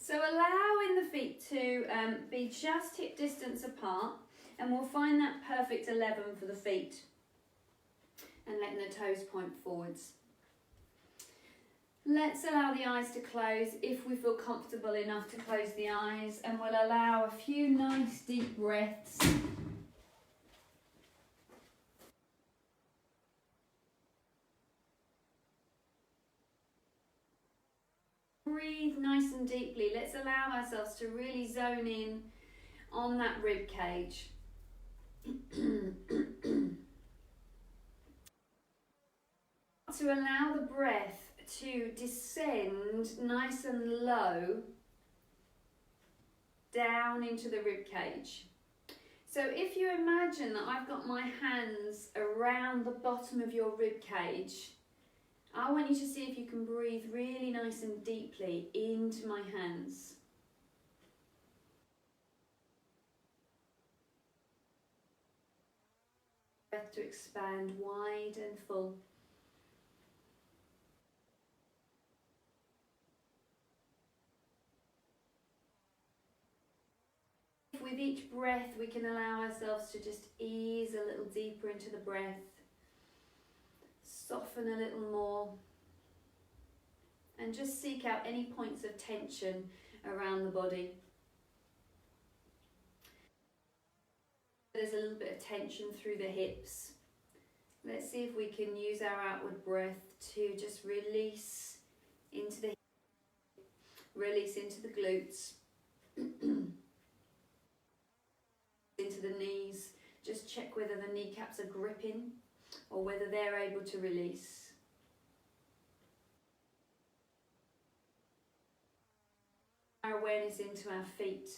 So allowing the feet to be just hip distance apart, and we'll find that perfect 11 for the feet, and letting the toes point forwards. Let's allow the eyes to close if we feel comfortable enough to close the eyes, and we'll allow a few nice deep breaths. Breathe nice and deeply. Let's allow ourselves to really zone in on that rib cage. To allow the breath to descend nice and low down into the rib cage. So if you imagine that I've got my hands around the bottom of your rib cage, I want you to see if you can breathe really nice and deeply into my hands. Breath to expand wide and full. With each breath, we can allow ourselves to just ease a little deeper into the breath, soften a little more, and just seek out any points of tension around the body. There's a little bit of tension through the hips. Let's see if we can use our outward breath to just release into the release into the glutes, into the knees. Just check whether the kneecaps are gripping or whether they're able to release. Our awareness into our feet.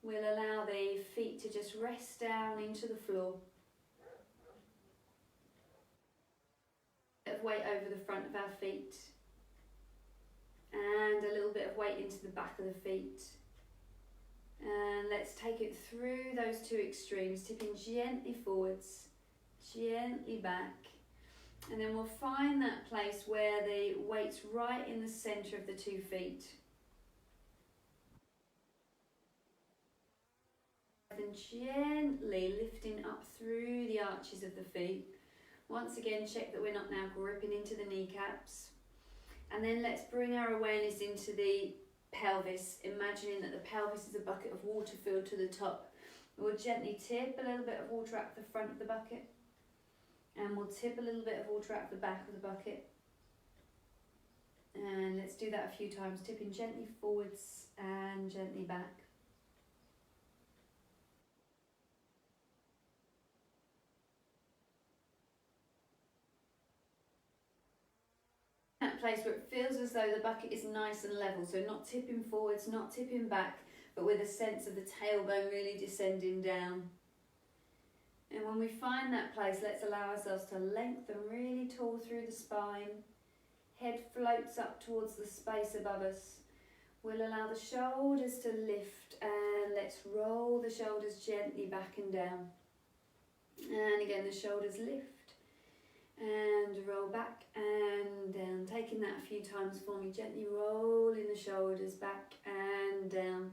We'll allow the feet to just rest down into the floor. A bit of weight over the front of our feet. And a little bit of weight into the back of the feet. And let's take it through those two extremes, tipping gently forwards, gently back. And then we'll find that place where the weight's right in the centre of the 2 feet. And gently lifting up through the arches of the feet. Once again, check that we're not now gripping into the kneecaps. And then let's bring our awareness into the pelvis, imagining that the pelvis is a bucket of water filled to the top. We'll gently tip a little bit of water out the front of the bucket, and we'll tip a little bit of water out the back of the bucket. And let's do that a few times, tipping gently forwards and gently back. That place where it feels as though the bucket is nice and level, so not tipping forwards, not tipping back, but with a sense of the tailbone really descending down. And when we find that place, let's allow ourselves to lengthen really tall through the spine. Head floats up towards the space above us. We'll allow the shoulders to lift, and let's roll the shoulders gently back and down. And again, the shoulders lift and roll back and down. Taking that a few times for me, gently rolling the shoulders back and down.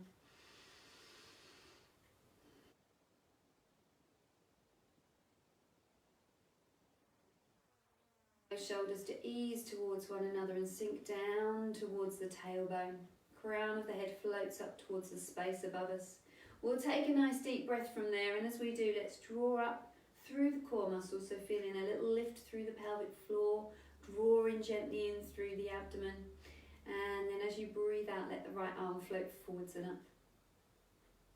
Those shoulders to ease towards one another and sink down towards the tailbone. Crown of the head floats up towards the space above us. We'll take a nice deep breath from there, and as we do, let's draw up through the core muscles, so feeling a little lift through the pelvic floor, drawing gently in through the abdomen, and then as you breathe out, let the right arm float forwards and up.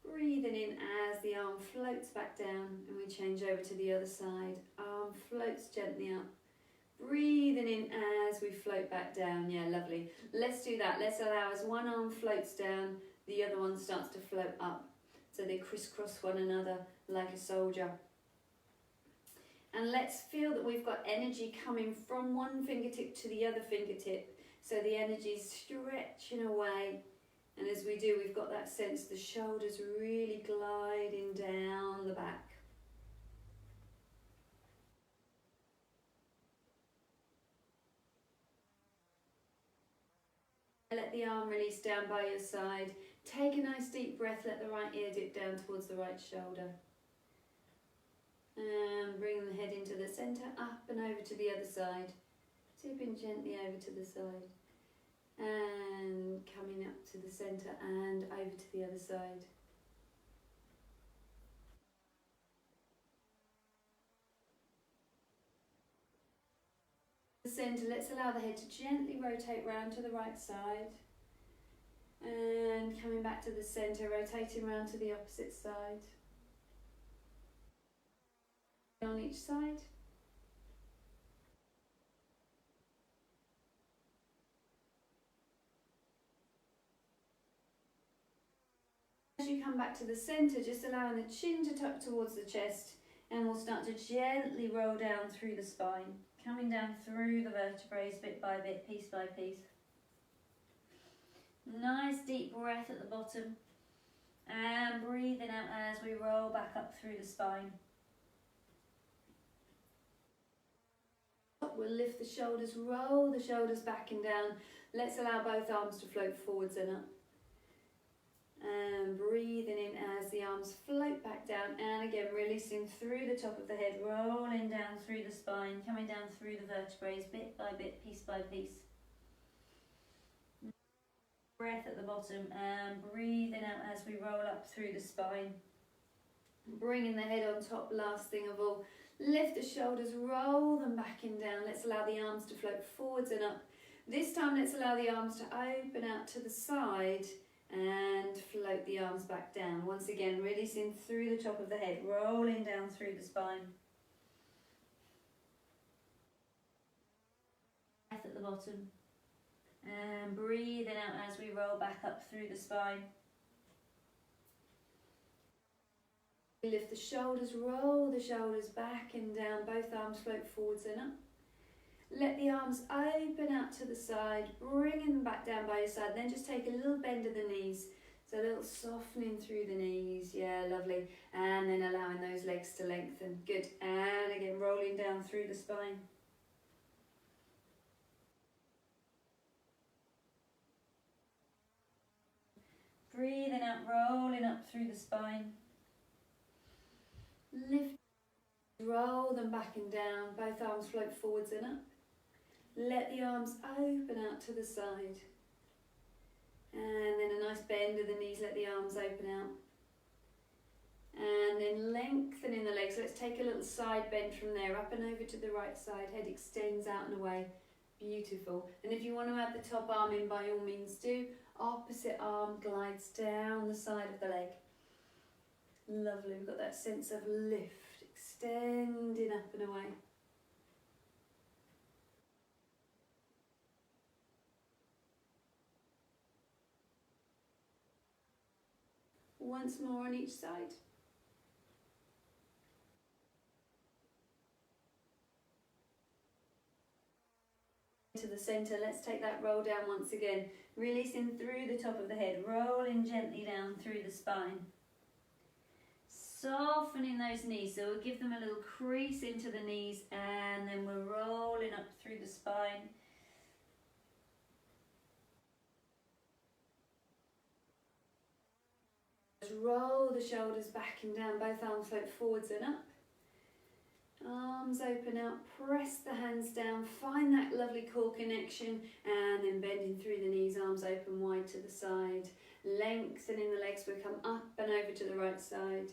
Breathing in as the arm floats back down, and we change over to the other side. Arm floats gently up. Breathing in as we float back down. Yeah, lovely. Let's do that. Let's allow as one arm floats down, the other one starts to float up. So they crisscross one another like a soldier. And let's feel that we've got energy coming from one fingertip to the other fingertip. So the energy is stretching away. And as we do, we've got that sense the shoulders really gliding down the back. Let the arm release down by your side. Take a nice deep breath, let the right ear dip down towards the right shoulder. And bring the head into the centre, up and over to the other side. Tipping gently over to the side. And coming up to the centre and over to the other side. The centre, let's allow the head to gently rotate round to the right side. And coming back to the centre, rotating round to the opposite side. On each side. As you come back to the centre, just allowing the chin to tuck towards the chest, and we'll start to gently roll down through the spine, coming down through the vertebrae bit by bit, piece by piece. Nice deep breath at the bottom, and breathing out as we roll back up through the spine. We'll lift the shoulders, roll the shoulders back and down. Let's allow both arms to float forwards and up. And breathing in as the arms float back down, and again releasing through the top of the head, rolling down through the spine, coming down through the vertebrae bit by bit, piece by piece. Breath at the bottom and breathing out as we roll up through the spine. Bringing the head on top, last thing of all. Lift the shoulders, roll them back and down. Let's allow the arms to float forwards and up. This time let's allow the arms to open out to the side and float the arms back down. Once again, releasing through the top of the head, rolling down through the spine. Breath at the bottom. And breathing out as we roll back up through the spine. Lift the shoulders, roll the shoulders back and down, both arms float forwards and up. Let the arms open out to the side, bringing them back down by your side, then just take a little bend of the knees, so a little softening through the knees, yeah, lovely, and then allowing those legs to lengthen, good, and again rolling down through the spine. Breathing out, rolling up through the spine. Lift, roll them back and down, both arms float forwards and up. Let the arms open out to the side. And then a nice bend of the knees, let the arms open out. And then lengthening the legs, let's take a little side bend from there, up and over to the right side, head extends out and away, beautiful. And if you want to add the top arm in, by all means do. Opposite arm glides down the side of the leg. Lovely, we've got that sense of lift, extending up and away. Once more on each side. To the centre, let's take that roll down once again, releasing through the top of the head, rolling gently down through the spine. Softening those knees, so we'll give them a little crease into the knees, and then we're rolling up through the spine. Just roll the shoulders back and down, both arms float forwards and up. Arms open out, press the hands down, find that lovely core connection, and then bending through the knees, arms open wide to the side. Lengthening the legs, we come up and over to the right side.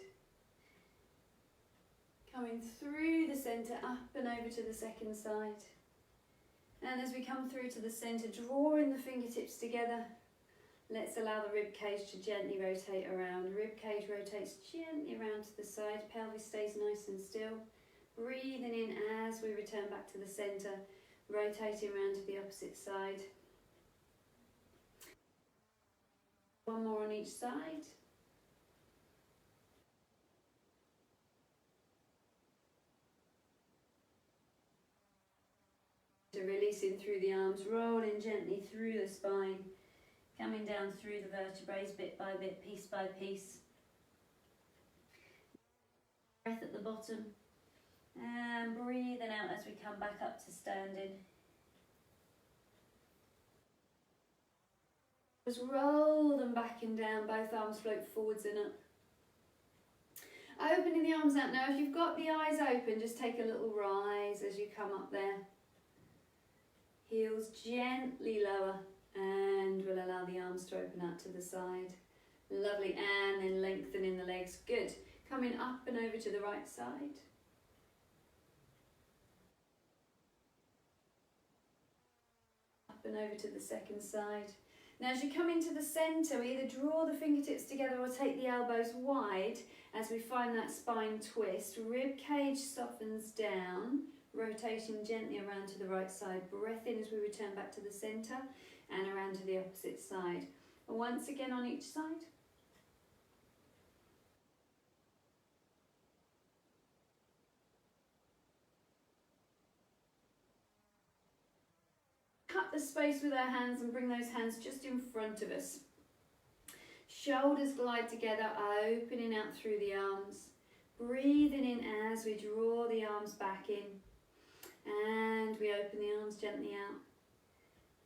Coming through the centre, up and over to the second side. And as we come through to the centre, drawing the fingertips together, let's allow the rib cage to gently rotate around. Rib cage rotates gently around to the side, pelvis stays nice and still. Breathing in as we return back to the centre, rotating around to the opposite side. One more on each side. Releasing through the arms, rolling gently through the spine, coming down through the vertebrae bit by bit, piece by piece. Breath at the bottom, and breathing out as we come back up to standing. Just roll them back and down, both arms float forwards and up. Opening the arms out now. If you've got the eyes open, just take a little rise as you come up there. Heels gently lower, and we'll allow the arms to open out to the side. Lovely, and then lengthening the legs. Good. Coming up and over to the right side. Up and over to the second side. Now as you come into the centre, we either draw the fingertips together or take the elbows wide as we find that spine twist. Rib cage softens down, rotation gently around to the right side. Breath in as we return back to the centre and around to the opposite side. Once again on each side. Cut the space with our hands and bring those hands just in front of us. Shoulders glide together, opening out through the arms. Breathing in as we draw the arms back in. And we open the arms gently out.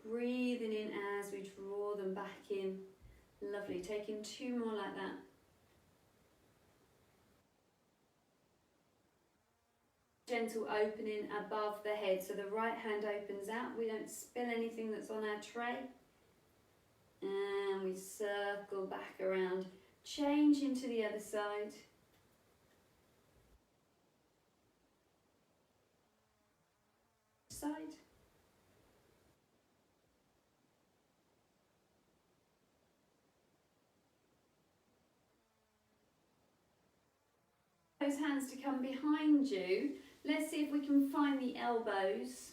Breathing in as we draw them back in. Lovely. Taking two more like that. Gentle opening above the head, so the right hand opens out. We don't spill anything that's on our tray. And we circle back around, change into the other side. Side. Those hands to come behind you. Let's see if we can find the elbows.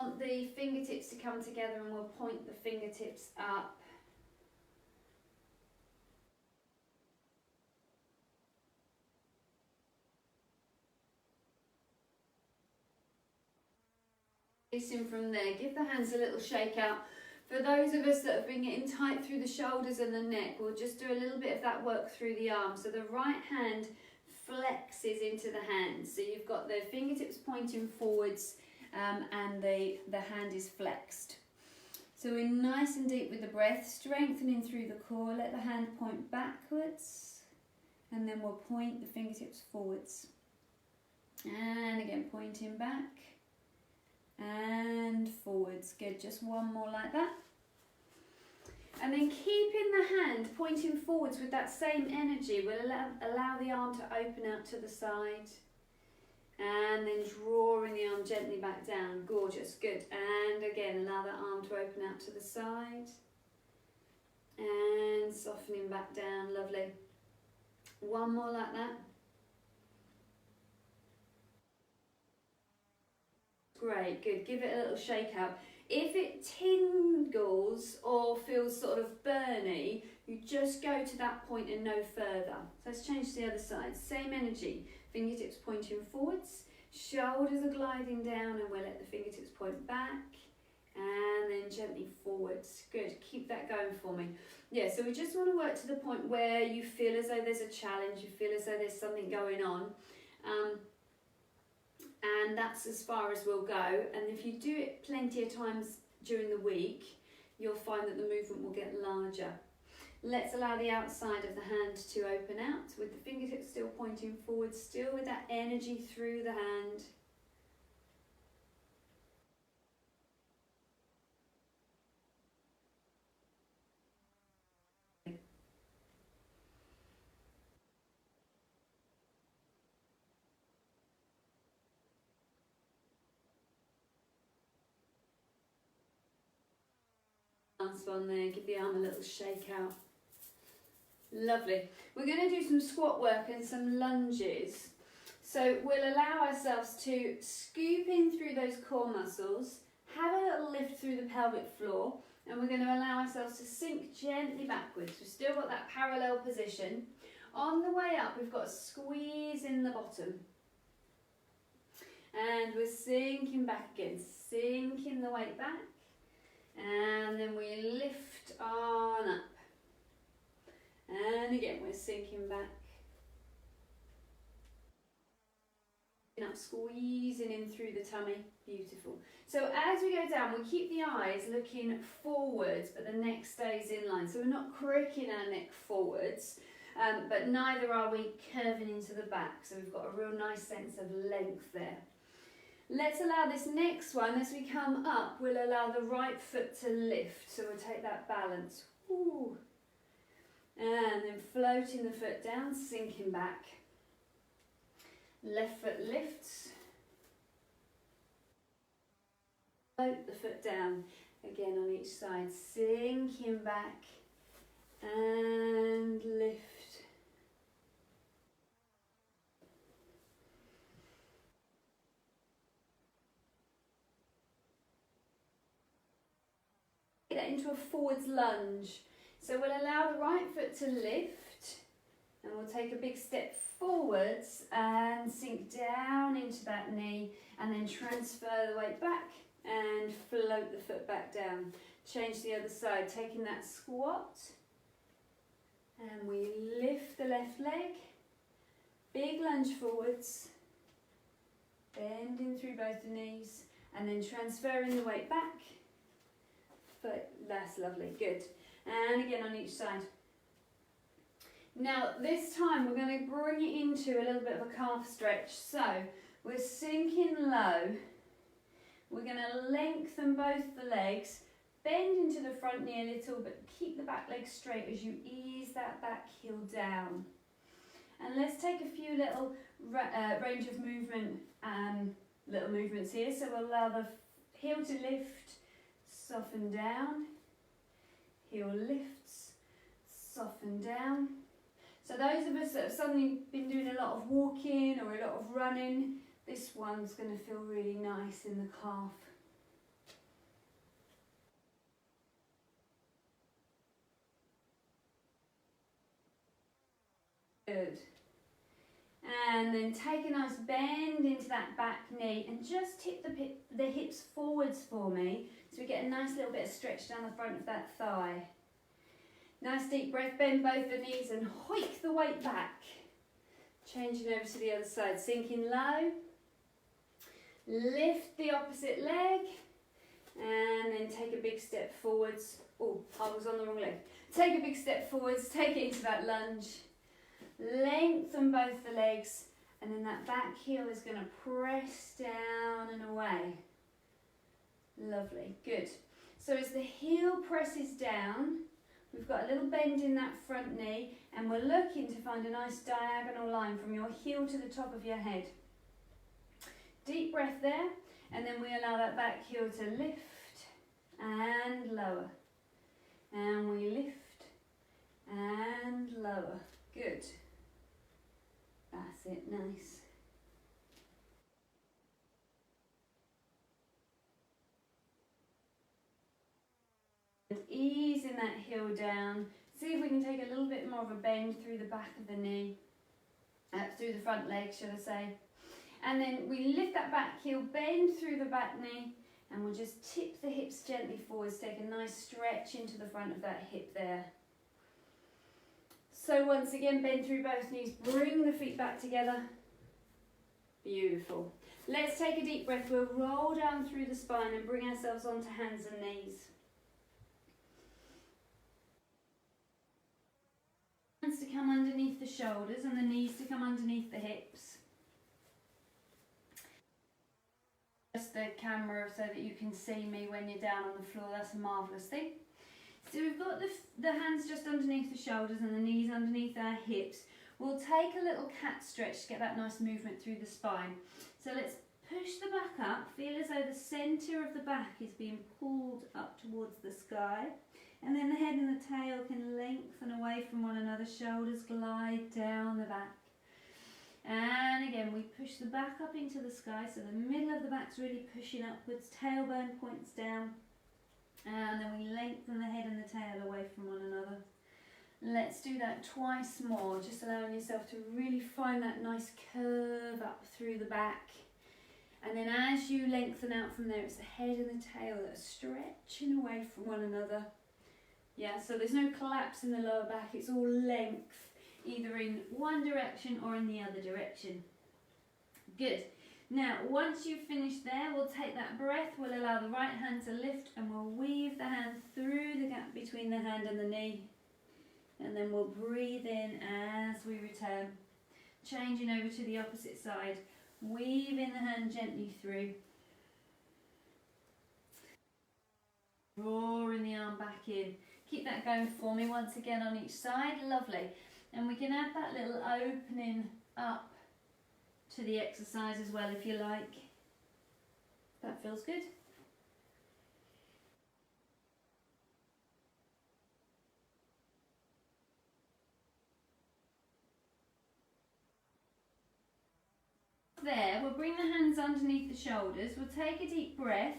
Want the fingertips to come together, and we'll point the fingertips up. Releasing from there, give the hands a little shake out. For those of us that have been getting tight through the shoulders and the neck, we'll just do a little bit of that work through the arms. So the right hand flexes into the hand. So you've got the fingertips pointing forwards and the hand is flexed. So we're nice and deep with the breath, strengthening through the core. Let the hand point backwards and then we'll point the fingertips forwards. And again, pointing back and forwards. Good, just one more like that. And then keeping the hand pointing forwards with that same energy, we'll allow the arm to open out to the side. And then drawing the arm gently back down. Gorgeous, good. And again, allow that arm to open out to the side. And softening back down, lovely. One more like that. Great, good. Give it a little shake out. If it tingles or feels sort of burny, you just go to that point and no further. So let's change to the other side. Same energy. Fingertips pointing forwards. Shoulders are gliding down and we'll let the fingertips point back. And then gently forwards. Good. Keep that going for me. Yeah, so we just want to work to the point where you feel as though there's a challenge. You feel as though there's something going on. And that's as far as we'll go. And if you do it plenty of times during the week, you'll find that the movement will get larger. Let's allow the outside of the hand to open out with the fingertips still pointing forward, still with that energy through the hand. Last one there, give the arm a little shake out. Lovely. We're going to do some squat work and some lunges. So we'll allow ourselves to scoop in through those core muscles, have a little lift through the pelvic floor, and we're going to allow ourselves to sink gently backwards. We've still got that parallel position. On the way up, we've got a squeeze in the bottom. And we're sinking back again, sinking the weight back. And then we lift on up. And again, we're sinking back. Up, squeezing in through the tummy. Beautiful. So as we go down, we keep the eyes looking forwards, but the neck stays in line. So we're not cricking our neck forwards, but neither are we curving into the back. So we've got a real nice sense of length there. Let's allow this next one, as we come up, we'll allow the right foot to lift. So we'll take that balance. Ooh. And then floating the foot down, sinking back. Left foot lifts. Float the foot down. Again on each side, sinking back and lift. Get that into a forwards lunge. So we'll allow the right foot to lift, and we'll take a big step forwards and sink down into that knee, and then transfer the weight back and float the foot back down. Change the other side, taking that squat, and we lift the left leg, big lunge forwards, bending through both the knees, and then transferring the weight back. But that's lovely, good. And again on each side. Now this time we're going to bring it into a little bit of a calf stretch. So we're sinking low. We're going to lengthen both the legs, bend into the front knee a little, but keep the back leg straight as you ease that back heel down. And let's take a few little range of movement, little movements here. So we'll allow the heel to lift, soften down, heel lifts, soften down. So those of us that have suddenly been doing a lot of walking or a lot of running, this one's going to feel really nice in the calf. Good. And then take a nice bend into that back knee and just tip the hips forwards for me, so we get a nice little bit of stretch down the front of that thigh. Nice deep breath, bend both the knees and hoik the weight back. Changing over to the other side, sinking low. Lift the opposite leg and then take a big step forwards. Oh, I was on the wrong leg. Take a big step forwards, take it into that lunge. Lengthen both the legs, and then that back heel is going to press down and away. Lovely, good. So as the heel presses down, we've got a little bend in that front knee, and we're looking to find a nice diagonal line from your heel to the top of your head. Deep breath there, and then we allow that back heel to lift and lower. And we lift and lower. Good. That's it, nice. And easing that heel down. See if we can take a little bit more of a bend through the back of the knee, through the front leg, should I say. And then we lift that back heel, bend through the back knee, and we'll just tip the hips gently forwards, take a nice stretch into the front of that hip there. So once again, bend through both knees, bring the feet back together. Beautiful. Let's take a deep breath. We'll roll down through the spine and bring ourselves onto hands and knees. Hands to come underneath the shoulders and the knees to come underneath the hips. Just the camera so that you can see me when you're down on the floor. That's a marvellous thing. So we've got the hands just underneath the shoulders and the knees underneath our hips. We'll take a little cat stretch to get that nice movement through the spine. So let's push the back up, feel as though the centre of the back is being pulled up towards the sky. And then the head and the tail can lengthen away from one another, shoulders glide down the back. And again, we push the back up into the sky, so the middle of the back's really pushing upwards, tailbone points down. And then we lengthen the head and the tail away from one another. Let's do that twice more, just allowing yourself to really find that nice curve up through the back. And then as you lengthen out from there, it's the head and the tail that are stretching away from one another. Yeah, so there's no collapse in the lower back, it's all length, either in one direction or in the other direction. Good. Now, once you've finished there, we'll take that breath, we'll allow the right hand to lift and we'll weave the hand through the gap between the hand and the knee. And then we'll breathe in as we return. Changing over to the opposite side, weaving the hand gently through. Drawing the arm back in. Keep that going for me once again on each side, lovely. And we can add that little opening up to the exercise as well if you like. That feels good. There, we'll bring the hands underneath the shoulders, we'll take a deep breath.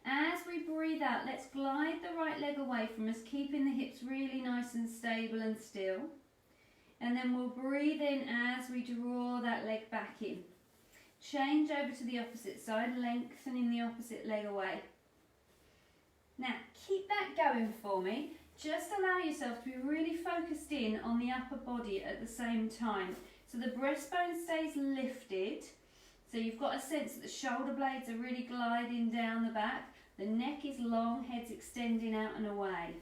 As we breathe out, let's glide the right leg away from us, keeping the hips really nice and stable and still. And then we'll breathe in as we draw that leg back in. Change over to the opposite side, lengthening the opposite leg away. Now, keep that going for me. Just allow yourself to be really focused in on the upper body at the same time. So the breastbone stays lifted. So you've got a sense that the shoulder blades are really gliding down the back. The neck is long, head's extending out and away.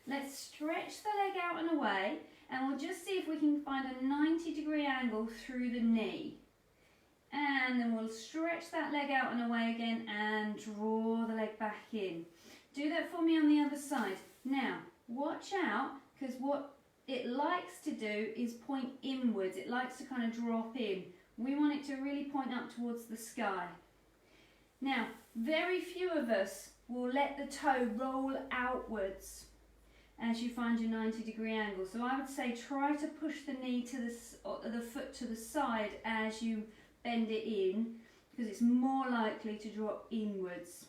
Let's stretch the leg out and away, and we'll just see if we can find a 90-degree angle through the knee. And then we'll stretch that leg out and away again and draw the leg back in. Do that for me on the other side. Now, watch out, because what it likes to do is point inwards. It likes to kind of drop in. We want it to really point up towards the sky. Now, very few of us will let the toe roll outwards as you find your 90-degree angle. So I would say try to push the knee to the foot to the side as you bend it in, because it's more likely to drop inwards.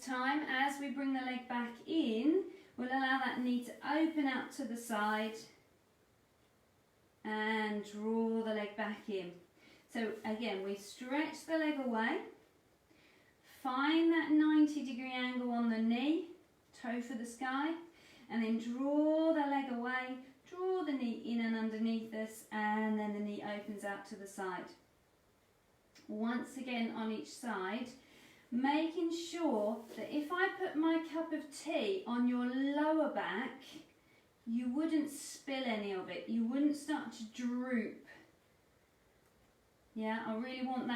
Time, as we bring the leg back in, we'll allow that knee to open out to the side and draw the leg back in. So again, we stretch the leg away, find that 90-degree angle on the knee, toe for the sky, and then draw the leg away, draw the knee in and underneath us, and then the knee opens out to the side. Once again on each side, making sure that if I put my cup of tea on your lower back, you wouldn't spill any of it. You wouldn't start to droop. Yeah, I really want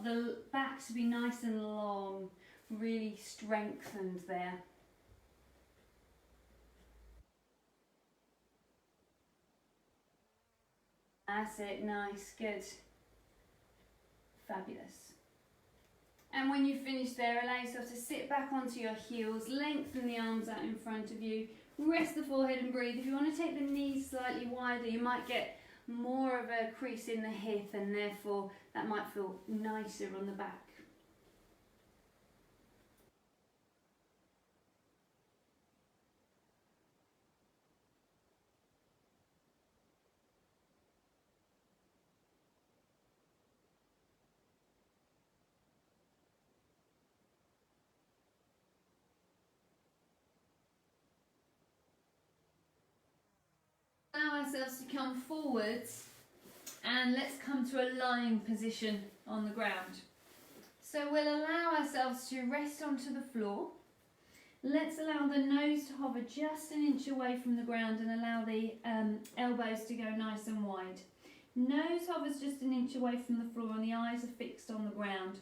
the back to be nice and long, really strengthened there. That's it, nice, good. Fabulous. And when you finish there, allow yourself to sit back onto your heels, lengthen the arms out in front of you, rest the forehead and breathe. If you want to take the knees slightly wider, you might get more of a crease in the hip, and therefore that might feel nicer on the back. Allow ourselves to come forwards, and let's come to a lying position on the ground. So we'll allow ourselves to rest onto the floor. Let's allow the nose to hover just an inch away from the ground and allow the elbows to go nice and wide. Nose hovers just an inch away from the floor and the eyes are fixed on the ground.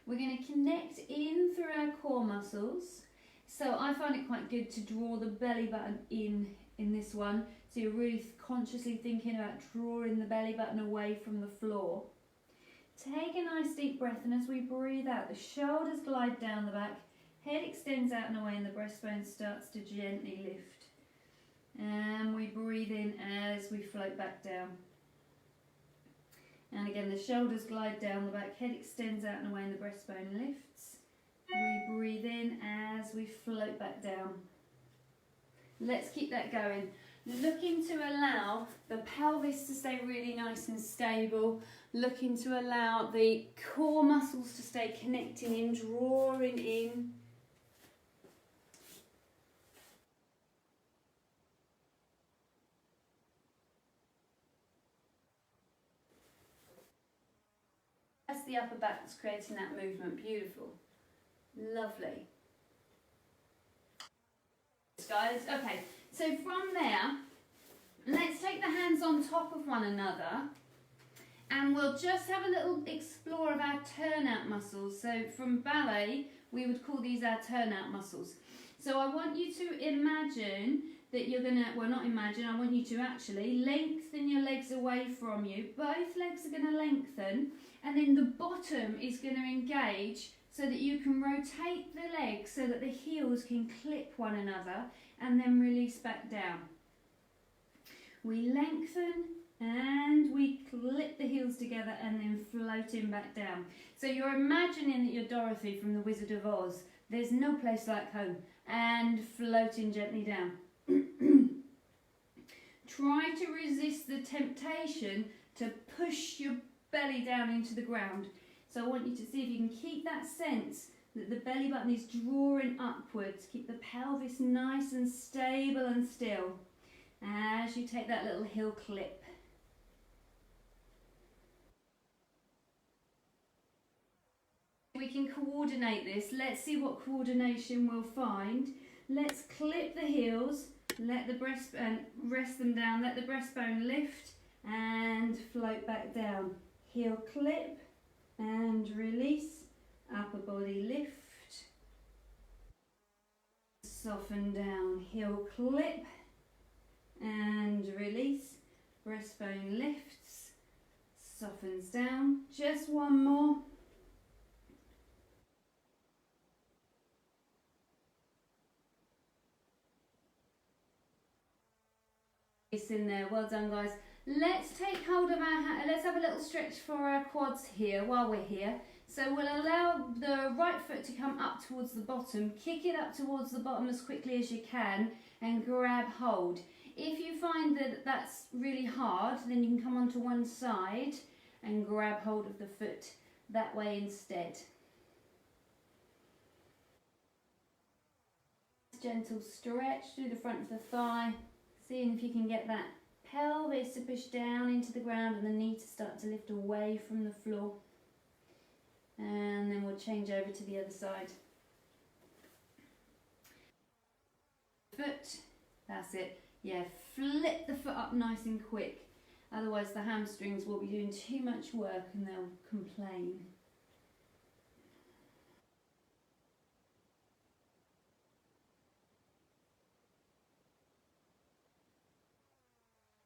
We're going to connect in through our core muscles. So I find it quite good to draw the belly button in this one. So you're really consciously thinking about drawing the belly button away from the floor. Take a nice deep breath, and as we breathe out, the shoulders glide down the back, head extends out and away, and the breastbone starts to gently lift. And we breathe in as we float back down. And again, the shoulders glide down the back, head extends out and away, and the breastbone lifts. We breathe in as we float back down. Let's keep that going. looking to allow the pelvis to stay really nice and stable, looking to allow the core muscles to stay connecting in, drawing in. That's the upper back that's creating that movement. Beautiful. Lovely. Guys, okay, so from there, let's take the hands on top of one another and we'll just have a little explore of our turnout muscles. So from ballet, we would call these our turnout muscles. So I want you to imagine that you're gonna, well not imagine, I want you to actually lengthen your legs away from you. Both legs are gonna lengthen and then the bottom is gonna engage so that you can rotate the legs so that the heels can clip one another and then release back down. We lengthen and we clip the heels together and then floating back down. So you're imagining that you're Dorothy from the Wizard of Oz. There's no place like home. And floating gently down. Try to resist the temptation to push your belly down into the ground. So I want you to see if you can keep that sense that the belly button is drawing upwards. Keep the pelvis nice and stable and still as you take that little heel clip. We can coordinate this. Let's see what coordination we'll find. Let's clip the heels, let the breastbone, rest them down, let the breastbone lift and float back down. Heel clip and release, upper body lift, soften down, heel clip and release, breastbone lifts, softens down. Just one more. It's in there, well done guys. Let's take hold of our hand, let's have a little stretch for our quads here while we're here. So we'll allow the right foot to come up towards the bottom, kick it up towards the bottom as quickly as you can and grab hold. If you find that that's really hard, then you can come onto one side and grab hold of the foot that way instead. Gentle stretch through the front of the thigh, seeing if you can get that pelvis to push down into the ground and the knee to start to lift away from the floor. And then we'll change over to the other side. Foot, that's it. Yeah, flip the foot up nice and quick. Otherwise the hamstrings will be doing too much work and they'll complain.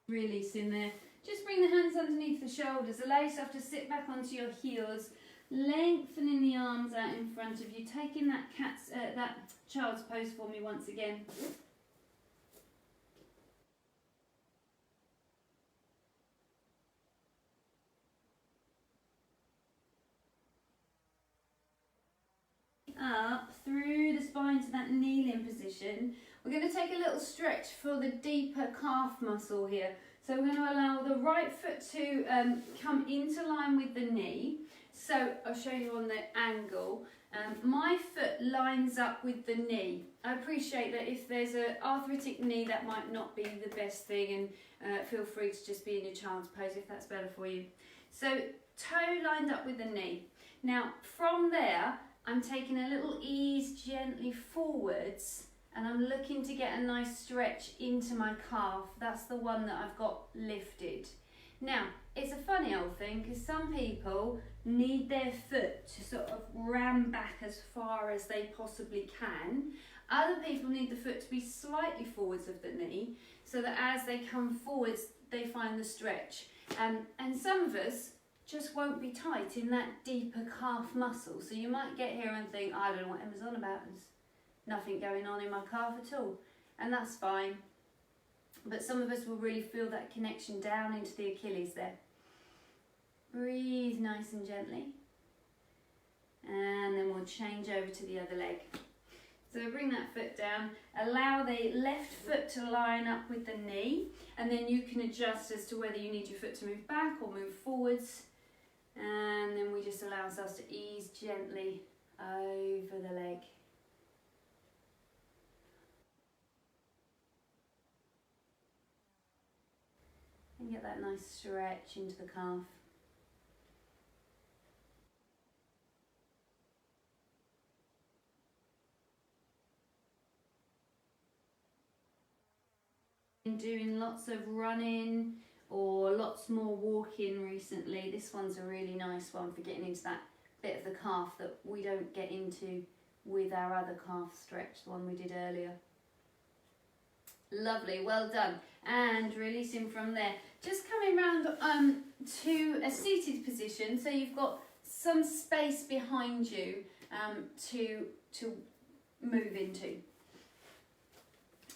Release in there. Just bring the hands underneath the shoulders. Allow yourself to sit back onto your heels, lengthening the arms out in front of you, taking that that child's pose for me once again. Up through the spine to that kneeling position. We're going to take a little stretch for the deeper calf muscle here. So we're going to allow the right foot to come into line with the knee. So I'll show you on the angle. My foot lines up with the knee. I appreciate that if there's an arthritic knee, that might not be the best thing, and feel free to just be in your child's pose if that's better for you. So toe lined up with the knee. Now from there, I'm taking a little ease gently forwards and I'm looking to get a nice stretch into my calf. That's the one that I've got lifted. Now, it's a funny old thing because some people need their foot to sort of ram back as far as they possibly can. Other people need the foot to be slightly forwards of the knee so that as they come forwards, they find the stretch. And some of us just won't be tight in that deeper calf muscle. So you might get here and think, I don't know what Emma's on about. There's nothing going on in my calf at all. And that's fine. But some of us will really feel that connection down into the Achilles there. Breathe nice and gently. And then we'll change over to the other leg. So bring that foot down, allow the left foot to line up with the knee, and then you can adjust as to whether you need your foot to move back or move forwards. And then we just allow ourselves to ease gently over the leg. And get that nice stretch into the calf. Been doing lots of running or lots more walking recently. This one's a really nice one for getting into that bit of the calf that we don't get into with our other calf stretch, the one we did earlier. Lovely, well done. And releasing from there. Just coming round to a seated position, so you've got some space behind you to move into.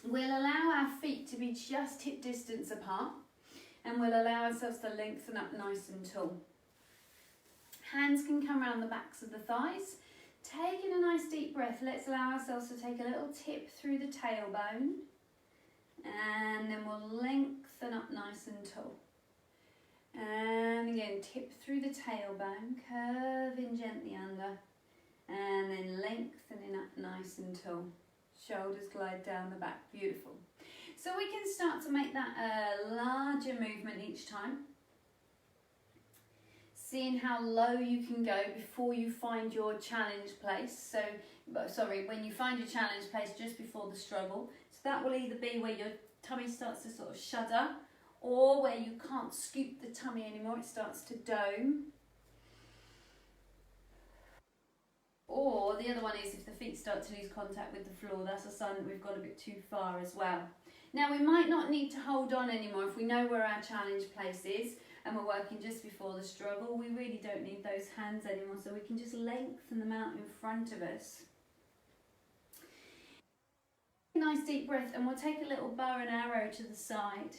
We'll allow our feet to be just hip distance apart, and we'll allow ourselves to lengthen up nice and tall. Hands can come around the backs of the thighs. Taking a nice deep breath, let's allow ourselves to take a little tip through the tailbone, and then we'll lengthen up nice and tall. And again, tip through the tailbone, curving gently under, and then lengthening up nice and tall. Shoulders glide down the back, beautiful. So we can start to make that a larger movement each time. Seeing how low you can go before you find your challenge place. So, when you find your challenge place just before the struggle. So that will either be where your tummy starts to sort of shudder, or where you can't scoop the tummy anymore, it starts to dome. Or the other one is if the feet start to lose contact with the floor, that's a sign that we've gone a bit too far as well. Now we might not need to hold on anymore if we know where our challenge place is and we're working just before the struggle. We really don't need those hands anymore, so we can just lengthen them out in front of us. Nice deep breath, and we'll take a little bow and arrow to the side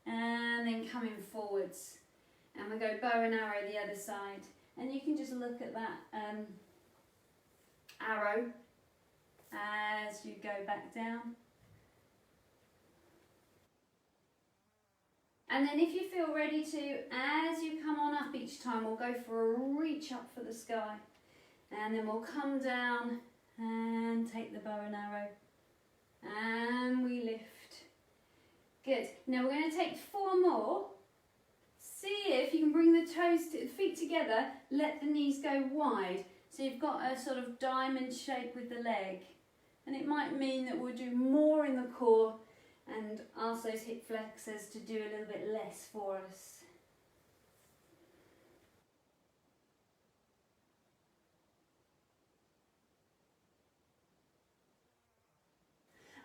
and then coming forwards, and we go bow and arrow the other side, and you can just look at that arrow as you go back down. And then if you feel ready to, as you come on up each time, we'll go for a reach up for the sky, and then we'll come down and take the bow and arrow, and we lift. Good. Now we're going to take 4 more. See if you can bring the feet together, let the knees go wide. So you've got a sort of diamond shape with the leg. And it might mean that we'll do more in the core and ask those hip flexors to do a little bit less for us.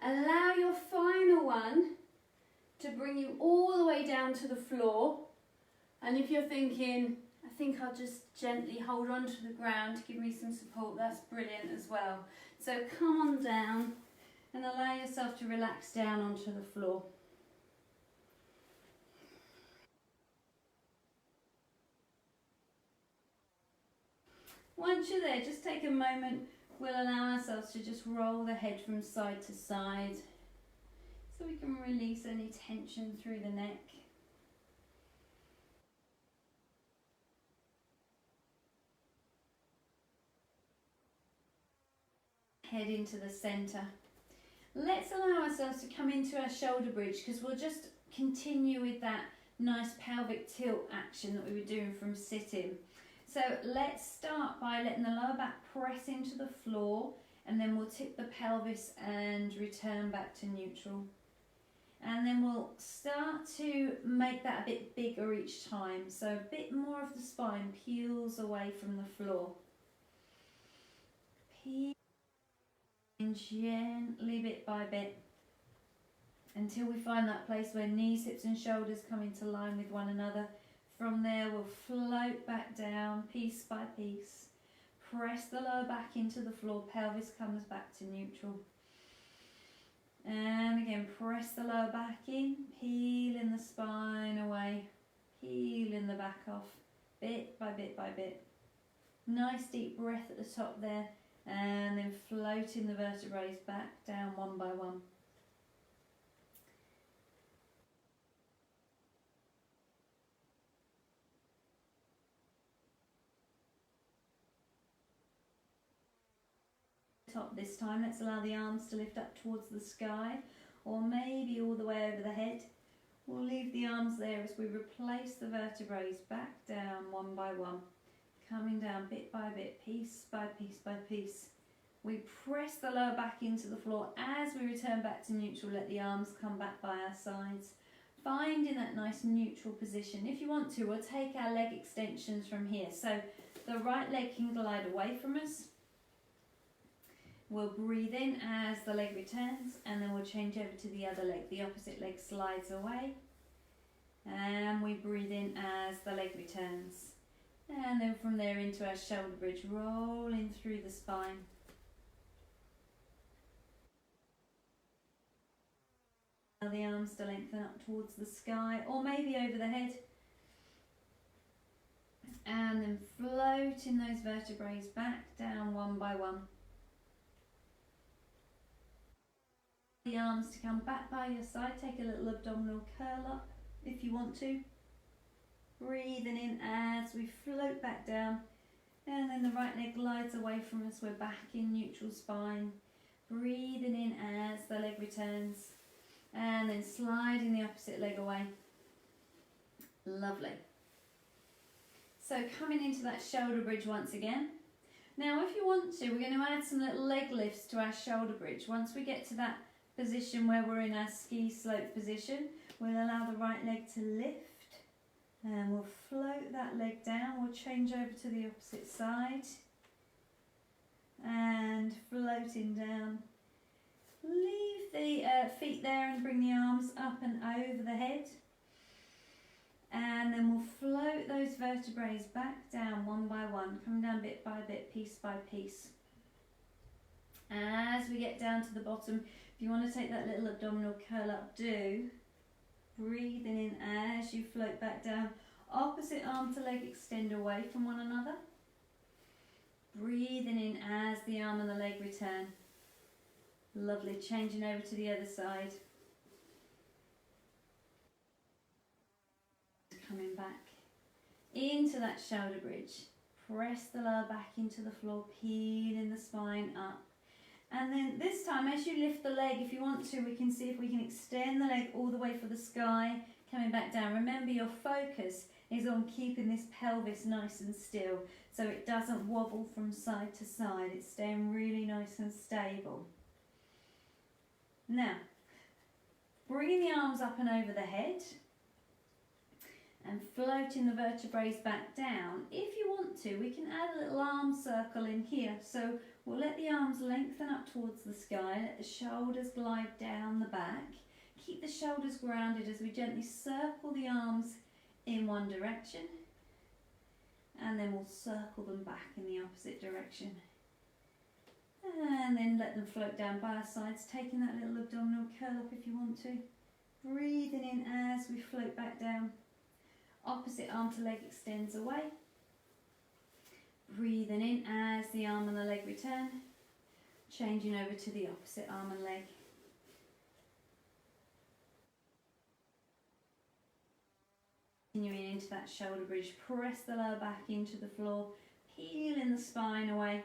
Allow your final one to bring you all the way down to the floor. And if you're thinking, I think I'll just gently hold on to the ground to give me some support, that's brilliant as well. So come on down and allow yourself to relax down onto the floor. Once you're there, just take a moment. We'll allow ourselves to just roll the head from side to side so we can release any tension through the neck. Head into the centre. Let's allow ourselves to come into our shoulder bridge, because we'll just continue with that nice pelvic tilt action that we were doing from sitting. So let's start by letting the lower back press into the floor, and then we'll tip the pelvis and return back to neutral. And then we'll start to make that a bit bigger each time. So a bit more of the spine peels away from the floor. Gently, bit by bit, until we find that place where knees, hips and shoulders come into line with one another. From there we'll float back down piece by piece. Press the lower back into the floor, pelvis comes back to neutral. And again, press the lower back in, peeling the spine away, peeling the back off, bit by bit by bit. Nice deep breath at the top there. And then floating the vertebrae back down one by one. Top this time, let's allow the arms to lift up towards the sky, or maybe all the way over the head. We'll leave the arms there as we replace the vertebrae back down one by one, coming down bit by bit, piece by piece by piece. We press the lower back into the floor. As we return back to neutral, let the arms come back by our sides, finding that nice neutral position. If you want to, we'll take our leg extensions from here. So the right leg can glide away from us. We'll breathe in as the leg returns, and then we'll change over to the other leg. The opposite leg slides away, and we breathe in as the leg returns. And then from there into our shoulder bridge, rolling through the spine. Allow the arms to lengthen up towards the sky, or maybe over the head. And then floating those vertebrae back down one by one. The arms to come back by your side. Take a little abdominal curl up if you want to. Breathing in as we float back down, and then the right leg glides away from us. We're back in neutral spine. Breathing in as the leg returns, and then sliding the opposite leg away. Lovely. So coming into that shoulder bridge once again. Now if you want to, we're going to add some little leg lifts to our shoulder bridge. Once we get to that position where we're in our ski slope position, we'll allow the right leg to lift, and we'll float that leg down. We'll change over to the opposite side, and floating down. Leave the feet there and bring the arms up and over the head, and then we'll float those vertebrae back down one by one, coming down bit by bit, piece by piece. As we get down to the bottom, if you want to take that little abdominal curl up, do. Breathing in as you float back down. Opposite arm to leg extend away from one another. Breathing in as the arm and the leg return. Lovely. Changing over to the other side. Coming back into that shoulder bridge. Press the lower back into the floor, peeling the spine up. And then this time, as you lift the leg, if you want to, we can see if we can extend the leg all the way for the sky, coming back down. Remember, your focus is on keeping this pelvis nice and still, so it doesn't wobble from side to side. It's staying really nice and stable. Now, bringing the arms up and over the head, and floating the vertebrae back down. If you want to, we can add a little arm circle in here. So we'll let the arms lengthen up towards the sky, let the shoulders glide down the back. Keep the shoulders grounded as we gently circle the arms in one direction, and then we'll circle them back in the opposite direction. And then let them float down by our sides, taking that little abdominal curl up if you want to. Breathing in as we float back down. Opposite arm to leg extends away. Breathing in as the arm and the leg return. Changing over to the opposite arm and leg. Continuing into that shoulder bridge. Press the lower back into the floor. Peeling the spine away.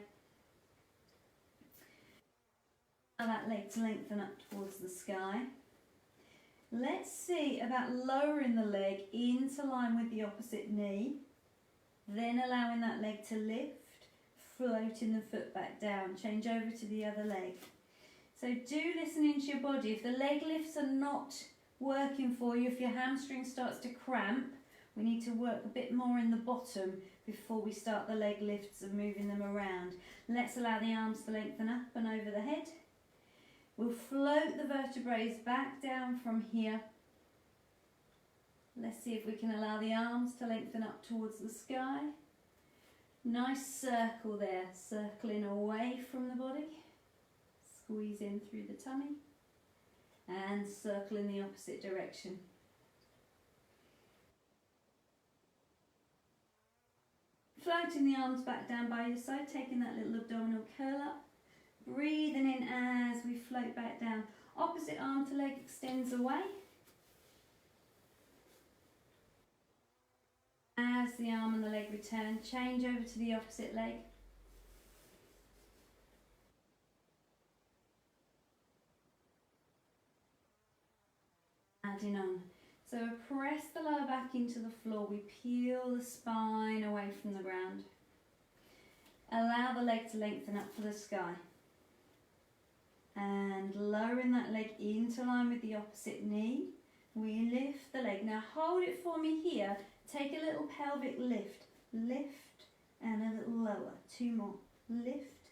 Allow that leg to lengthen up towards the sky. Let's see about lowering the leg into line with the opposite knee, then allowing that leg to lift, floating the foot back down. Change over to the other leg. So do listen into your body. If the leg lifts are not working for you, if your hamstring starts to cramp, we need to work a bit more in the bottom before we start the leg lifts and moving them around. Let's allow the arms to lengthen up and over the head. We'll float the vertebrae back down from here. Let's see if we can allow the arms to lengthen up towards the sky. Nice circle there, circling away from the body. Squeeze in through the tummy and circle in the opposite direction. floating the arms back down by your side, taking that little abdominal curl up. Breathing in as we float back down. Opposite arm to leg extends away. As the arm and the leg return, change over to the opposite leg. Adding on. So press the lower back into the floor. We peel the spine away from the ground. Allow the leg to lengthen up for the sky. And lowering that leg into line with the opposite knee. We lift the leg. Now hold it for me here. Take a little pelvic lift. Lift and a little lower. 2 more. Lift,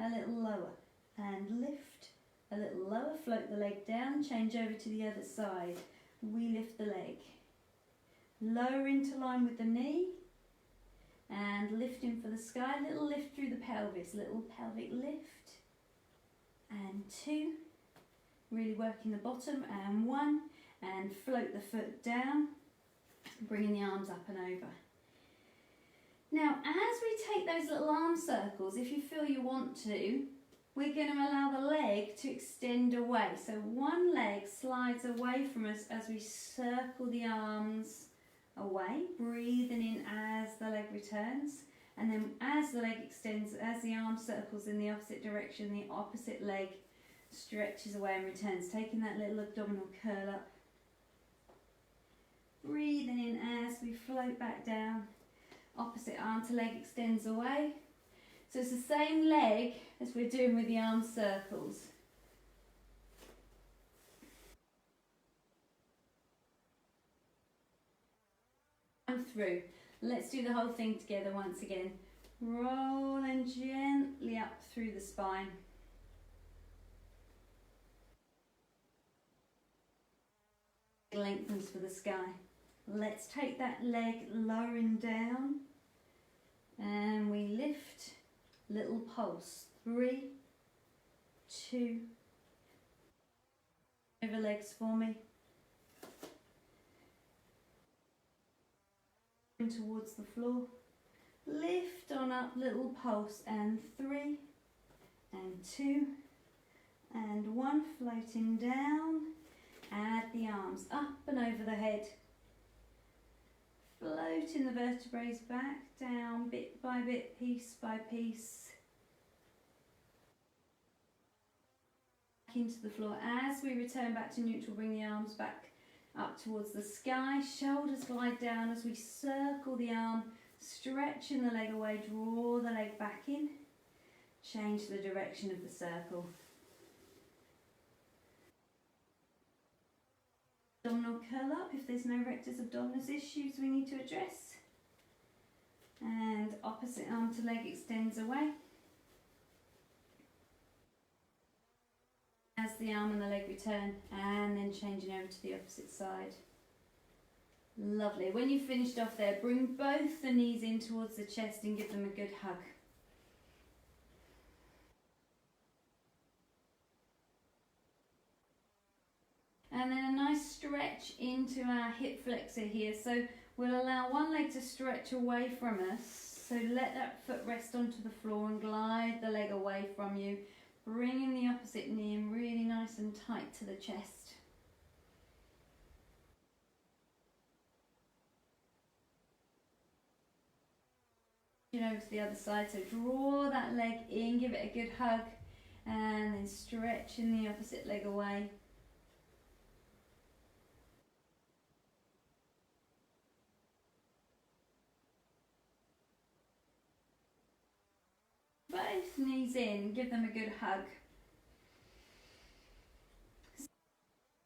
a little lower. And lift, a little lower. Float the leg down. Change over to the other side. We lift the leg. Lower into line with the knee. And lifting for the sky. Little lift through the pelvis. Little pelvic lift. And 2. Really working the bottom. And 1. And float the foot down. Bringing the arms up and over. Now, as we take those little arm circles, if you feel you want to, we're going to allow the leg to extend away. So one leg slides away from us as we circle the arms away, breathing in as the leg returns. And then as the leg extends, as the arm circles in the opposite direction, the opposite leg stretches away and returns, taking that little abdominal curl up. Breathing in as we float back down. Opposite arm to leg extends away. So it's the same leg as we're doing with the arm circles. Come through. Let's do the whole thing together once again. Rolling gently up through the spine. Lengthens for the sky. Let's take that leg lowering down and we lift, little pulse. 3, 2, over legs for me. Towards the floor. Lift on up, little pulse, and 3, and 2, and 1, floating down. Add the arms up and over the head. Floating the vertebrae back down bit by bit, piece by piece. Back into the floor. As we return back to neutral, bring the arms back up towards the sky. Shoulders glide down as we circle the arm, stretching the leg away, draw the leg back in. Change the direction of the circle. Abdominal curl up if there's no rectus abdominis issues we need to address. And opposite arm to leg extends away. As the arm and the leg return, and then changing over to the opposite side. Lovely. When you've finished off there, bring both the knees in towards the chest and give them a good hug. And then a nice stretch into our hip flexor here. So we'll allow one leg to stretch away from us. So let that foot rest onto the floor and glide the leg away from you. Bringing the opposite knee in really nice and tight to the chest. Over to the other side. So draw that leg in, give it a good hug, and then stretching the opposite leg away. Both knees in, give them a good hug.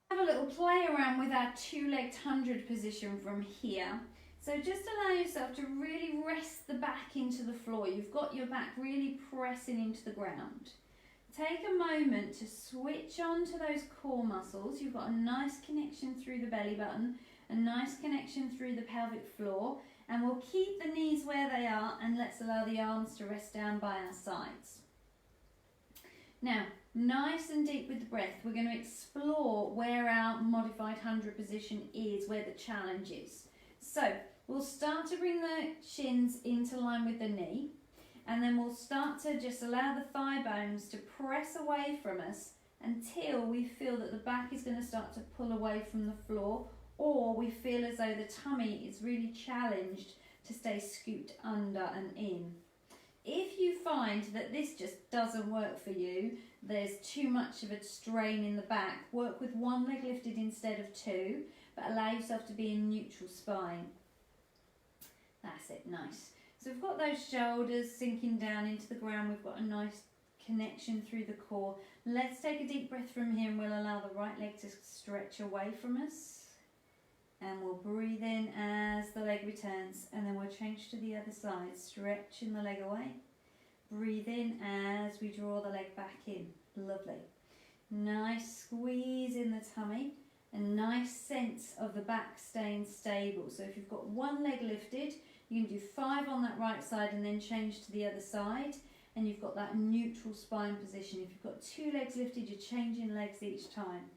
Have a little play around with our 2-legged 100 position from here. So just allow yourself to really rest the back into the floor. You've got your back really pressing into the ground. Take a moment to switch on to those core muscles. You've got a nice connection through the belly button, a nice connection through the pelvic floor. And we'll keep the knees where they are and let's allow the arms to rest down by our sides. Now, nice and deep with the breath, we're going to explore where our modified 100 position is, where the challenge is. So, We'll start to bring the shins into line with the knee, and then we'll start to just allow the thigh bones to press away from us until we feel that the back is going to start to pull away from the floor, or we feel as though the tummy is really challenged to stay scooped under and in. If you find that this just doesn't work for you, there's too much of a strain in the back, work with one leg lifted instead of two, but allow yourself to be in neutral spine. That's it, nice. So we've got those shoulders sinking down into the ground, we've got a nice connection through the core. Let's take a deep breath from here and we'll allow the right leg to stretch away from us. And we'll breathe in as the leg returns, and then we'll change to the other side, stretching the leg away. Breathe in as we draw the leg back in. Lovely. Nice squeeze in the tummy, a nice sense of the back staying stable. So if you've got one leg lifted, you can do 5 on that right side and then change to the other side, and you've got that neutral spine position. If you've got 2 legs lifted, you're changing legs each time.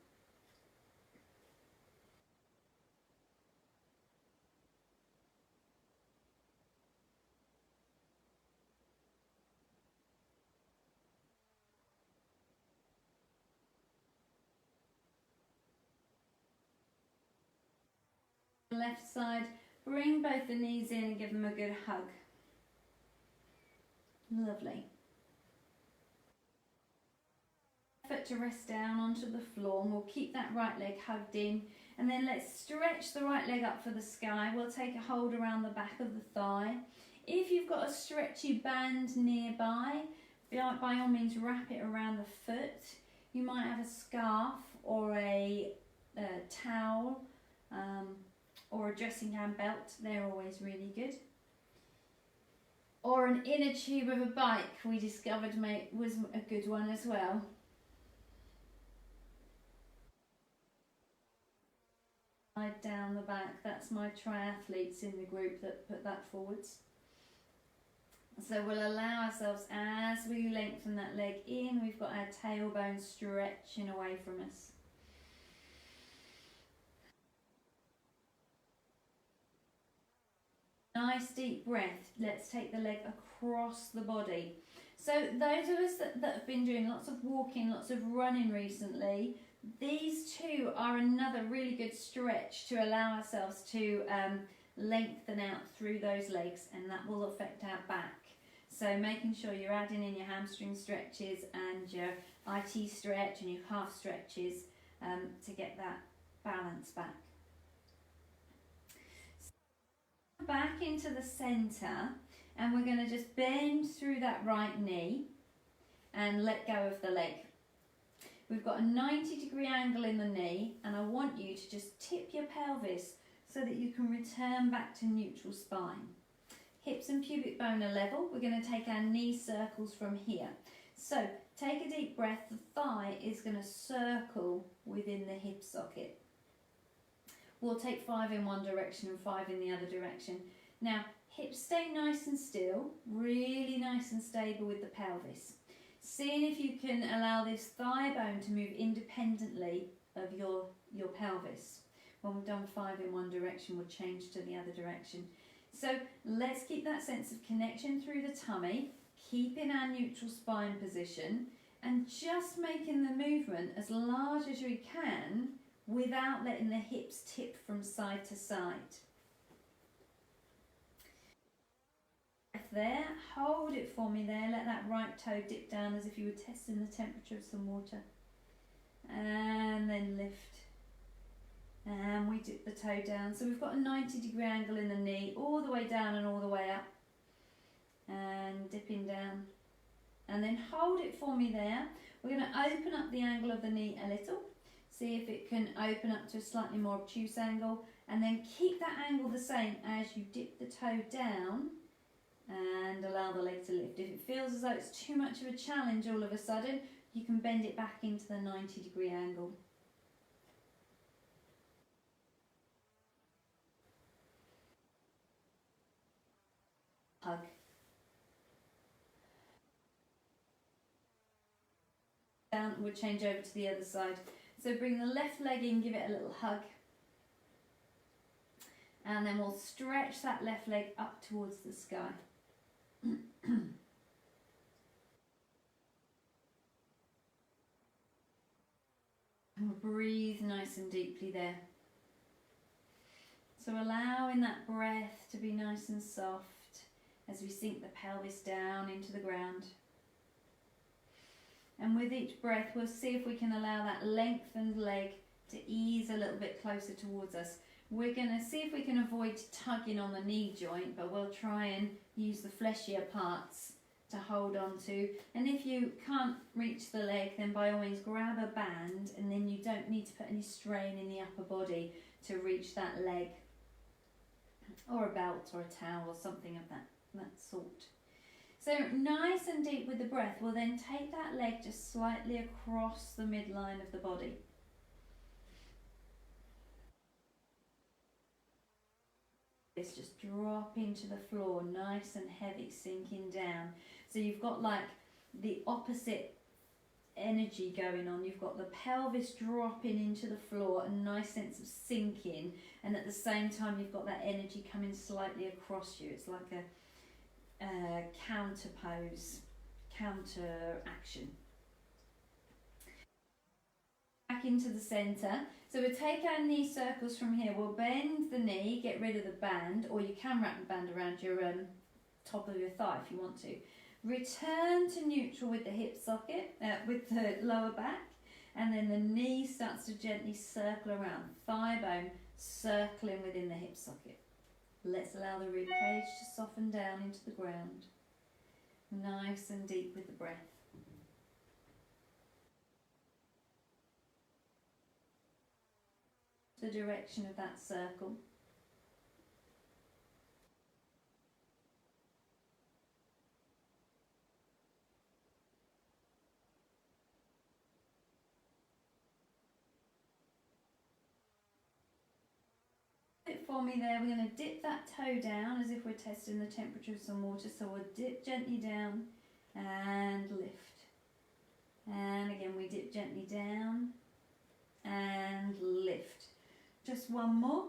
Left side, bring both the knees in and give them a good hug. Lovely. Effort to rest down onto the floor, and we'll keep that right leg hugged in, and then let's stretch the right leg up for the sky. We'll take a hold around the back of the thigh. If you've got a stretchy band nearby, by all means wrap it around the foot. You might have a scarf or a towel, or a dressing gown belt, they're always really good. Or an inner tube of a bike, we discovered was a good one as well. Slide down the back, that's my triathletes in the group that put that forwards. So we'll allow ourselves, as we lengthen that leg in, we've got our tailbone stretching away from us. Nice deep breath. Let's take the leg across the body. So those of us that have been doing lots of walking, lots of running recently, these two are another really good stretch to allow ourselves to lengthen out through those legs, and that will affect our back. So making sure you're adding in your hamstring stretches and your IT stretch and your calf stretches to get that balance back. Back into the centre, and we're going to just bend through that right knee and let go of the leg. We've got a 90-degree angle in the knee, and I want you to just tip your pelvis so that you can return back to neutral spine. Hips and pubic bone are level. We're going to take our knee circles from here. So take a deep breath. The thigh is going to circle within the hip socket. We'll take 5 in one direction and 5 in the other direction. Now, hips stay nice and still, really nice and stable with the pelvis. Seeing if you can allow this thigh bone to move independently of your pelvis. When we've done 5 in one direction, we'll change to the other direction. So let's keep that sense of connection through the tummy, keeping our neutral spine position, and just making the movement as large as we can without letting the hips tip from side to side. Breath there, hold it for me there, let that right toe dip down as if you were testing the temperature of some water. And then lift. And we dip the toe down. So we've got a 90-degree angle in the knee, all the way down and all the way up. And dipping down. And then hold it for me there. We're going to open up the angle of the knee a little. See if it can open up to a slightly more obtuse angle, and then keep that angle the same as you dip the toe down and allow the leg to lift. If it feels as though it's too much of a challenge all of a sudden, you can bend it back into the 90-degree angle. Hug. Down, we'll change over to the other side. So bring the left leg in, give it a little hug. And then we'll stretch that left leg up towards the sky. And we'll breathe nice and deeply there. So allowing that breath to be nice and soft as we sink the pelvis down into the ground. And with each breath, we'll see if we can allow that lengthened leg to ease a little bit closer towards us. We're going to see if we can avoid tugging on the knee joint, but we'll try and use the fleshier parts to hold on to. And if you can't reach the leg, then by all means grab a band, and then you don't need to put any strain in the upper body to reach that leg, or a belt or a towel or something of that sort. So nice and deep with the breath, we'll then take that leg just slightly across the midline of the body. It's just dropping to the floor, nice and heavy, sinking down. So you've got like the opposite energy going on. You've got the pelvis dropping into the floor, a nice sense of sinking, and at the same time you've got that energy coming slightly across you. It's like a counter pose, counter action. Back into the centre. So we'll take our knee circles from here. We'll bend the knee, get rid of the band, or you can wrap the band around your top of your thigh if you want to. Return to neutral with the hip socket, with the lower back, and then the knee starts to gently circle around, thigh bone circling within the hip socket. Let's allow the rib cage to soften down into the ground. Nice and deep with the breath. The direction of that circle. For me there, we're going to dip that toe down as if we're testing the temperature of some water. So we'll dip gently down and lift, and again we dip gently down and lift. Just one more,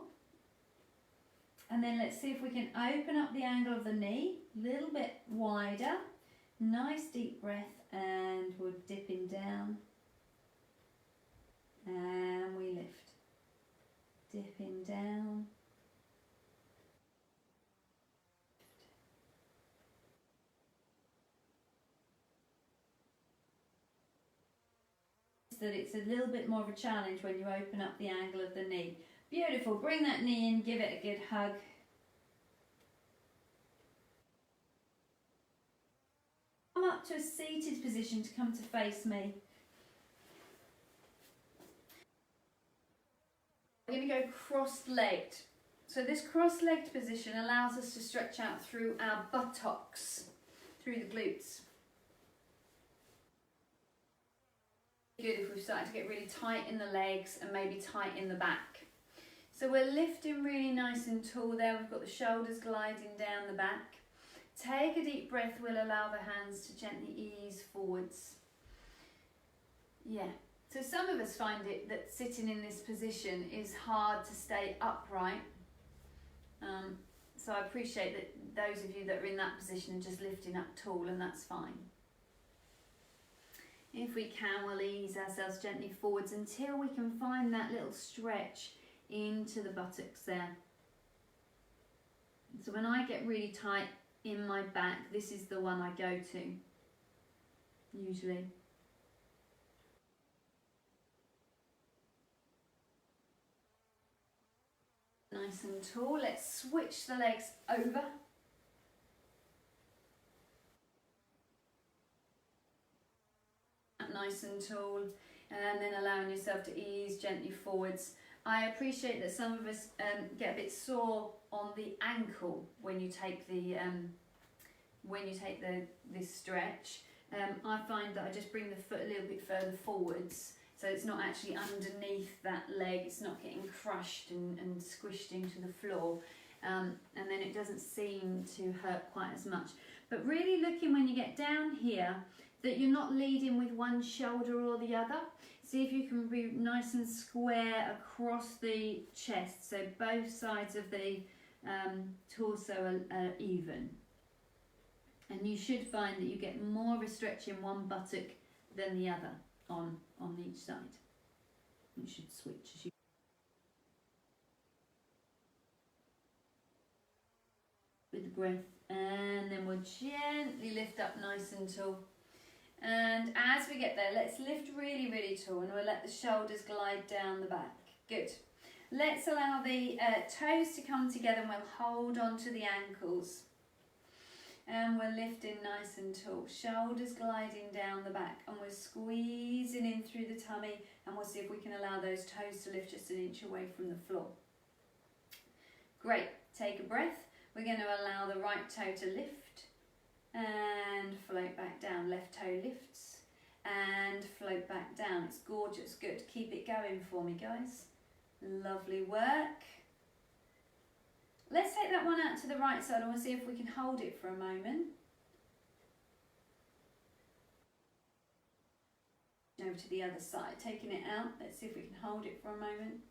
and then let's see if we can open up the angle of the knee a little bit wider. Nice deep breath, and we're dipping down and we lift, dipping down. That it's a little bit more of a challenge when you open up the angle of the knee. Beautiful. Bring that knee in, give it a good hug. Come up to a seated position to come to face me. We're going to go cross-legged. So this cross-legged position allows us to stretch out through our buttocks, through the glutes. Good if we've started to get really tight in the legs and maybe tight in the back. So we're lifting really nice and tall there. We've got the shoulders gliding down the back. Take a deep breath. We'll allow the hands to gently ease forwards. Yeah. So some of us find it that sitting in this position is hard to stay upright. So I appreciate that those of you that are in that position are just lifting up tall, and that's fine. If we can, we'll ease ourselves gently forwards until we can find that little stretch into the buttocks there. So when I get really tight in my back, this is the one I go to, usually. Nice and tall. Let's switch the legs over. Nice and tall, and then allowing yourself to ease gently forwards. I appreciate that some of us get a bit sore on the ankle when you take this stretch. I find that I just bring the foot a little bit further forwards, so it's not actually underneath that leg. It's not getting crushed and squished into the floor, and then it doesn't seem to hurt quite as much. But really looking when you get down here, that you're not leading with one shoulder or the other. See if you can be nice and square across the chest, so both sides of the torso are even. And you should find that you get more of a stretch in one buttock than the other on each side. You should switch as you with the breath, and then we'll gently lift up nice and tall. And as we get there, let's lift really, really tall, and we'll let the shoulders glide down the back. Good. Let's allow the toes to come together, and we'll hold on to the ankles. And we're lifting nice and tall. Shoulders gliding down the back, and we're squeezing in through the tummy, and we'll see if we can allow those toes to lift just an inch away from the floor. Great. Take a breath. We're going to allow the right toe to lift and float back down. Left toe lifts and float back down. It's gorgeous. Good. Keep it going for me, guys. Lovely work. Let's take that one out to the right side, and we'll see if we can hold it for a moment. Over to the other side, taking it out. Let's see if we can hold it for a moment.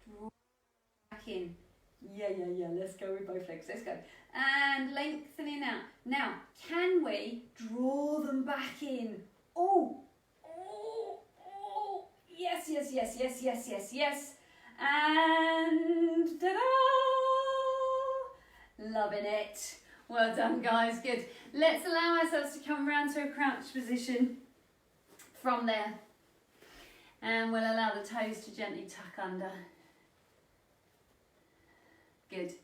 Draw back in. Yeah. Let's go with both legs. Let's go. And lengthening out. Now, can we draw them back in? Oh. Yes. And ta-da! Loving it. Well done, guys. Good. Let's allow ourselves to come round to a crouch position from there. And we'll allow the toes to gently tuck under. Good.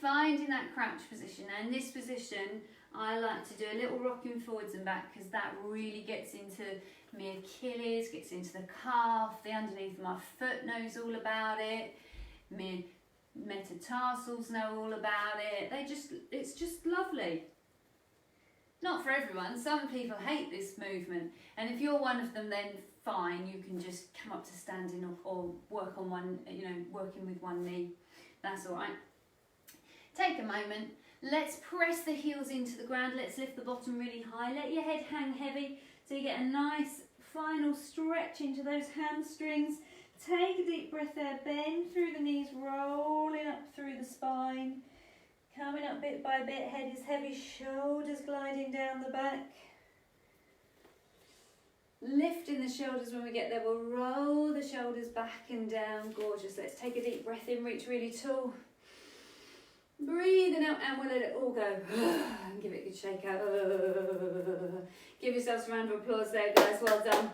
Finding that crouch position. And in this position, I like to do a little rocking forwards and back, because that really gets into my Achilles, gets into the calf, the underneath of my foot knows all about it, my metatarsals know all about it. It's just lovely. Not for everyone. Some people hate this movement, and if you're one of them, then fine, you can just come up to standing or work on one, working with one knee. That's all right. Take a moment. Let's press the heels into the ground. Let's lift the bottom really high. Let your head hang heavy so you get a nice final stretch into those hamstrings. Take a deep breath there. Bend through the knees, rolling up through the spine. Coming up bit by bit. Head is heavy, shoulders gliding down the back. Lifting the shoulders when we get there. We'll roll the shoulders back and down. Gorgeous. Let's take a deep breath in, reach really tall. Breathing out, and we'll let it all go. And give it a good shake out. Give yourselves a round of applause there, guys. Well done.